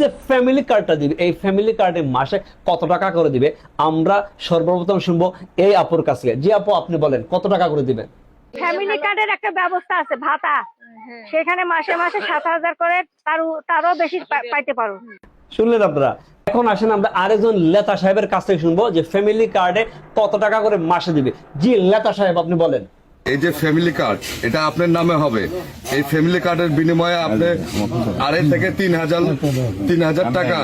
যে ফ্যামিলি কার্ডটা দিবে, এই ফ্যামিলি কার্ডে মাসে কত টাকা করে দিবে আমরা সর্বপ্রথম শুনবো এই আপুর কাছে। জি আপু, আপনি বলেন কত টাকা করে দিবেন? ফ্যামিলি কার্ডের একটা ব্যবস্থা আছে, ভাতা, সেখানে মাসে মাসে 7,000 করে, তারও বেশি পাইতে পারো। শুনলেন আপনারা। এখন আসেন আমরা আরেকজন লেতা সাহেবের কাছ থেকে শুনবো যে ফ্যামিলি কার্ডে কত টাকা করে মাসে দিবে। জি লেতা সাহেব, আপনি বলেন। এই যে ফ্যামিলি কার্ড, এটা আপনার নামে হবে। এই ফ্যামিলি কার্ডের বিনিময়ে আপনি 2,500 থেকে 3,000 টাকা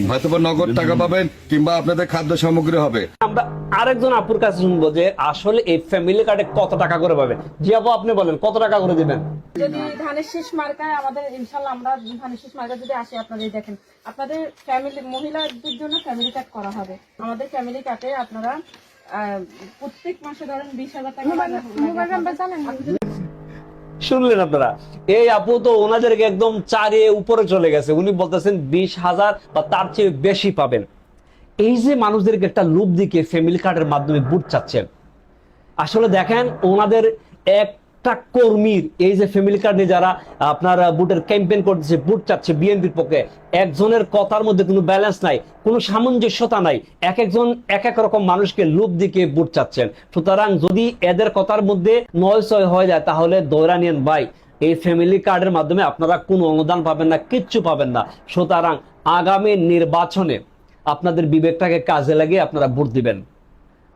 হয়তো নগদ টাকা পাবেন, কিংবা আপনাদের খাদ্য সামগ্রী হবে। আমরা আরেকজন আপুর কাছে শুনবো যে আসলে এই ফ্যামিলি কার্ডে কত টাকা করে পাবে। জি আপু, আপনি বলেন কত টাকা করে দিবেন? যদি ধানের শীষ মার্কায় আমাদের ইনশাল্লাহ আমরা ধানের শীষ মার্কা যদি আসে, আপনারা দেখেন আপনাদের ফ্যামিলি মহিলাদের জন্য ফ্যামিলি কার্ড করা হবে। আমাদের ফ্যামিলি কার্ডে আপনারা প্রত্যেক মাসে ধরেন 20,000 টাকা। শুনলেন আপনারা, এই আপু তো ওনাদেরকে একদম চারিয়ে উপরে চলে গেছে। উনি বলতেছেন 20,000 বা তার চেয়ে বেশি পাবেন। এই যে মানুষদেরকে একটা লোভ দিকে ফ্যামিলি কার্ডের মাধ্যমে বুট চাচ্ছেন, আসলে দেখেন ওনাদের একটা কর্মীর এই যে ফ্যামিলি কার্ড নিয়ে যারা আপনার বুটের ক্যাম্পেইন করতেছে, বুট চাচ্ছে বিএনপির পক্ষে, একজনের কথার মধ্যে কোনো ব্যালেন্স নাই, কোনো সামঞ্জস্যতা নাই। এক একজন এক এক রকম মানুষকে লোভ দিকে বুট চাচ্ছেন। সুতরাং যদি এদের কথার মধ্যে নয় ছয় হয়ে যায় তাহলে দৌড়া নিয়েন ভাই, এই ফ্যামিলি কার্ডের মাধ্যমে আপনারা কোনো অনুদান পাবেন না, কিচ্ছু পাবেন না। সুতরাং আগামী নির্বাচনে আপনাদের বিবেকটাকে কাজে লাগিয়ে আপনারা ভোট দিবেন।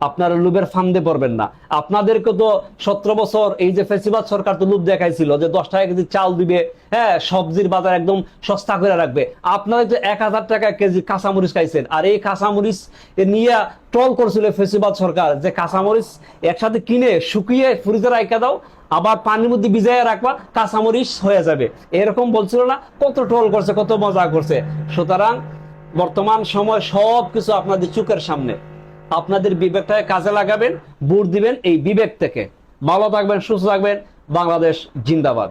আপনারা লোভের ফান্দে পড়বেন না। আপনাদেরকে তো 17 বছর এই যে ফেসিবাদ সরকার তো লোভ দেখাইছিল যে 10 টাকা কেজি চাল দিবে, হ্যাঁ, সবজির বাজার একদম সস্তা করে রাখবে। আপনারা তো 1,000 টাকা কেজি কাঁচামরিচ খাইছেন, আর এই কাঁচামরিচ নিয়ে ট্রল করছিল ফেসিবাদ সরকার যে কাঁচামরিচ একসাথে কিনে শুকিয়ে ফ্রিজে রাখা দাও, আবার পানির মধ্যে ভিজাইয়া রাখবা, কাঁচামরিচ হয়ে যাবে, এরকম বলছিল না? কত ট্রল করছে, কত মজা করছে। সুতরাং বর্তমান সময় সবকিছু আপনাদের চোখের সামনে। আপনাদের বিবেকটাকে কাজে লাগাবেন, ভোট দিবেন এই বিবেক থেকে। ভালো থাকবেন, সুস্থ থাকবেন। বাংলাদেশ জিন্দাবাদ।